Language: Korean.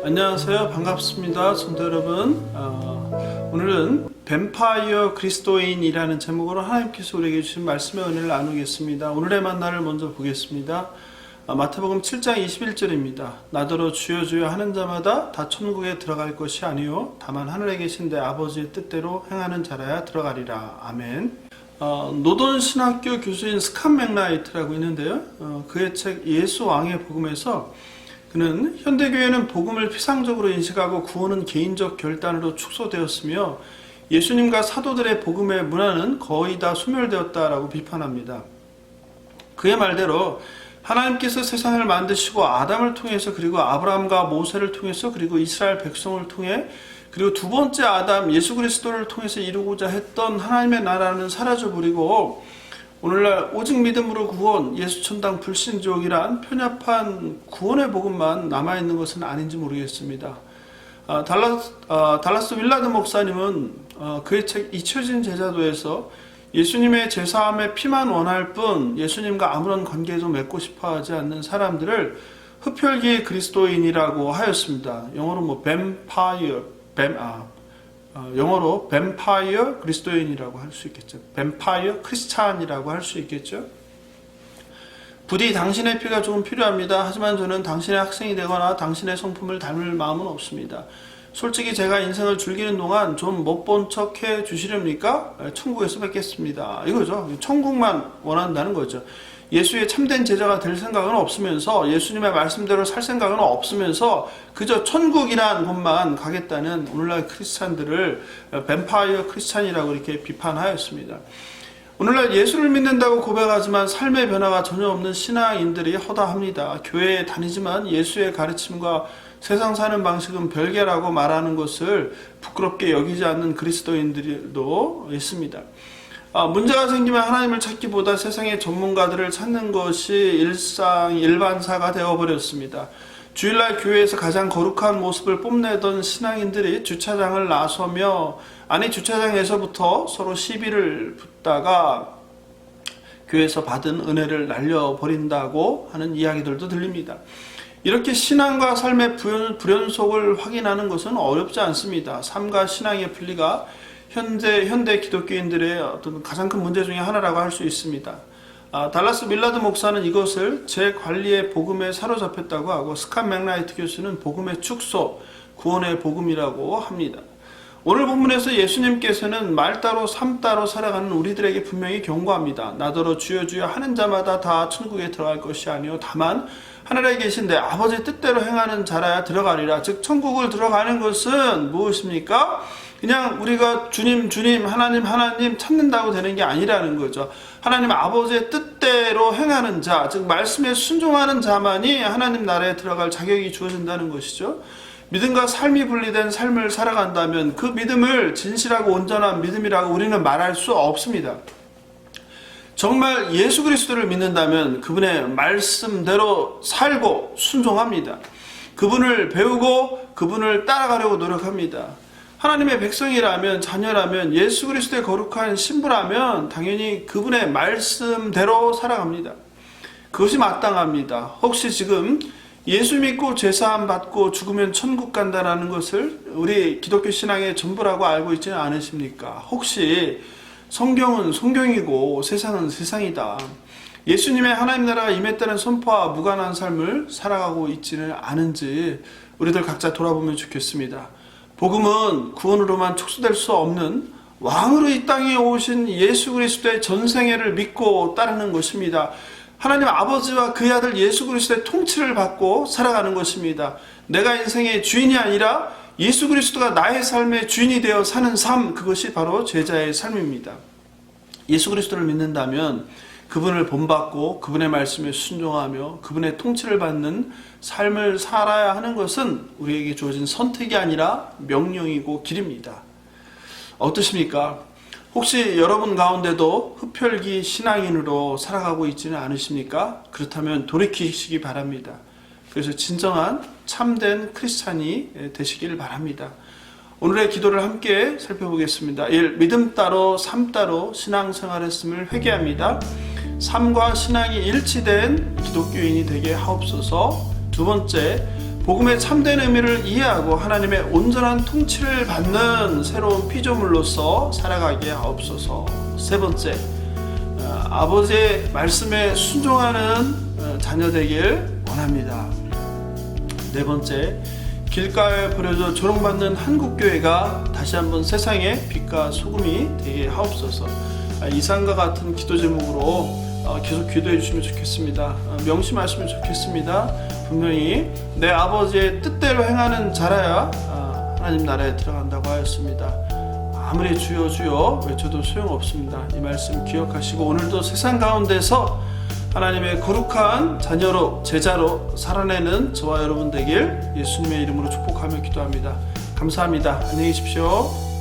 안녕하세요. 반갑습니다. 성도 여러분. 오늘은 뱀파이어 그리스도인이라는 제목으로 하나님께서 우리에게 주신 말씀의 은혜를 나누겠습니다. 오늘의 만나를 먼저 보겠습니다. 마태복음 7장 21절입니다. 나더러 주여 주여 하는 자마다 다 천국에 들어갈 것이 아니요 다만 하늘에 계신 내 아버지의 뜻대로 행하는 자라야 들어가리라. 아멘. 노던 신학교 교수인 스캇 맥라이트라고 있는데요. 그의 책 예수 왕의 복음에서 그는 현대교회는 복음을 피상적으로 인식하고 구원은 개인적 결단으로 축소되었으며 예수님과 사도들의 복음의 문화는 거의 다 소멸되었다라고 비판합니다. 그의 말대로 하나님께서 세상을 만드시고 아담을 통해서 그리고 아브라함과 모세를 통해서 그리고 이스라엘 백성을 통해 그리고 두 번째 아담 예수 그리스도를 통해서 이루고자 했던 하나님의 나라는 사라져버리고 오늘날 오직 믿음으로 구원, 예수천당 불신지옥이란 편협한 구원의 복음만 남아있는 것은 아닌지 모르겠습니다. 달라스 윌라드 목사님은 그의 책 잊혀진 제자도에서 예수님의 제사함의 피만 원할 뿐 예수님과 아무런 관계도 맺고 싶어하지 않는 사람들을 흡혈귀의 그리스도인이라고 하였습니다. 영어로 영어로 뱀파이어 그리스도인이라고 할 수 있겠죠. 뱀파이어 크리스찬이라고 할 수 있겠죠. 부디 당신의 피가 조금 필요합니다. 하지만 저는 당신의 학생이 되거나 당신의 성품을 닮을 마음은 없습니다. 솔직히 제가 인생을 즐기는 동안 좀 못 본 척 해 주시렵니까? 천국에서 뵙겠습니다. 이거죠. 천국만 원한다는 거죠. 예수의 참된 제자가 될 생각은 없으면서 예수님의 말씀대로 살 생각은 없으면서 그저 천국이란 곳만 가겠다는 오늘날 크리스찬들을 뱀파이어 크리스찬이라고 이렇게 비판하였습니다. 오늘날 예수를 믿는다고 고백하지만 삶의 변화가 전혀 없는 신앙인들이 허다합니다. 교회에 다니지만 예수의 가르침과 세상 사는 방식은 별개라고 말하는 것을 부끄럽게 여기지 않는 그리스도인들도 있습니다. 문제가 생기면 하나님을 찾기보다 세상의 전문가들을 찾는 것이 일반사가 되어버렸습니다. 주일날 교회에서 가장 거룩한 모습을 뽐내던 신앙인들이 주차장을 나서며 주차장에서부터 서로 시비를 붙다가 교회에서 받은 은혜를 날려버린다고 하는 이야기들도 들립니다. 이렇게 신앙과 삶의 불연속을 확인하는 것은 어렵지 않습니다. 삶과 신앙의 분리가 현대 기독교인들의 어떤 가장 큰 문제 중에 하나라고 할 수 있습니다. 달라스 밀라드 목사는 이것을 재관리의 복음에 사로잡혔다고 하고 스캇 맥라이트 교수는 복음의 축소, 구원의 복음이라고 합니다. 오늘 본문에서 예수님께서는 말 따로 삶 따로 살아가는 우리들에게 분명히 경고합니다. 나더러 주여 주여 하는 자마다 다 천국에 들어갈 것이 아니요 다만 하늘에 계신 내 아버지의 뜻대로 행하는 자라야 들어가리라. 즉 천국을 들어가는 것은 무엇입니까? 그냥 우리가 주님 하나님 찾는다고 되는 게 아니라는 거죠. 하나님 아버지의 뜻대로 행하는 자, 즉 말씀에 순종하는 자만이 하나님 나라에 들어갈 자격이 주어진다는 것이죠. 믿음과 삶이 분리된 삶을 살아간다면 그 믿음을 진실하고 온전한 믿음이라고 우리는 말할 수 없습니다. 정말 예수 그리스도를 믿는다면 그분의 말씀대로 살고 순종합니다. 그분을 배우고 그분을 따라가려고 노력합니다. 하나님의 백성이라면, 자녀라면, 예수 그리스도의 거룩한 신부라면 당연히 그분의 말씀대로 살아갑니다. 그것이 마땅합니다. 혹시 지금 예수 믿고 제사함 받고 죽으면 천국 간다라는 것을 우리 기독교 신앙의 전부라고 알고 있지는 않으십니까? 혹시 성경은 성경이고 세상은 세상이다. 예수님의 하나님 나라가 임했다는 선포와 무관한 삶을 살아가고 있지는 않은지 우리들 각자 돌아보면 좋겠습니다. 복음은 구원으로만 축소될 수 없는 왕으로 이 땅에 오신 예수 그리스도의 전생애를 믿고 따르는 것입니다. 하나님 아버지와 그의 아들 예수 그리스도의 통치를 받고 살아가는 것입니다. 내가 인생의 주인이 아니라 예수 그리스도가 나의 삶의 주인이 되어 사는 삶, 그것이 바로 제자의 삶입니다. 예수 그리스도를 믿는다면 그분을 본받고 그분의 말씀에 순종하며 그분의 통치를 받는 삶을 살아야 하는 것은 우리에게 주어진 선택이 아니라 명령이고 길입니다. 어떠십니까? 혹시 여러분 가운데도 흡혈귀 신앙인으로 살아가고 있지는 않으십니까? 그렇다면 돌이키시기 바랍니다. 그래서 진정한 참된 크리스찬이 되시길 바랍니다. 오늘의 기도를 함께 살펴보겠습니다. 1. 믿음 따로 삶 따로 신앙생활했음을 회개합니다. 삶과 신앙이 일치된 기독교인이 되게 하옵소서. 두 번째, 복음의 참된 의미를 이해하고 하나님의 온전한 통치를 받는 새로운 피조물로서 살아가게 하옵소서. 세 번째, 아버지의 말씀에 순종하는 자녀 되길 원합니다. 네 번째, 길가에 버려져 조롱받는 한국교회가 다시 한번 세상의 빛과 소금이 되게 하옵소서. 이상과 같은 기도 제목으로 계속 기도해 주시면 좋겠습니다. 명심하시면 좋겠습니다. 분명히 내 아버지의 뜻대로 행하는 자라야 하나님 나라에 들어간다고 하였습니다. 아무리 주여 주여 외쳐도 소용없습니다. 이 말씀 기억하시고 오늘도 세상 가운데서 하나님의 거룩한 자녀로 제자로 살아내는 저와 여러분 되길 예수님의 이름으로 축복하며 기도합니다. 감사합니다. 안녕히 계십시오.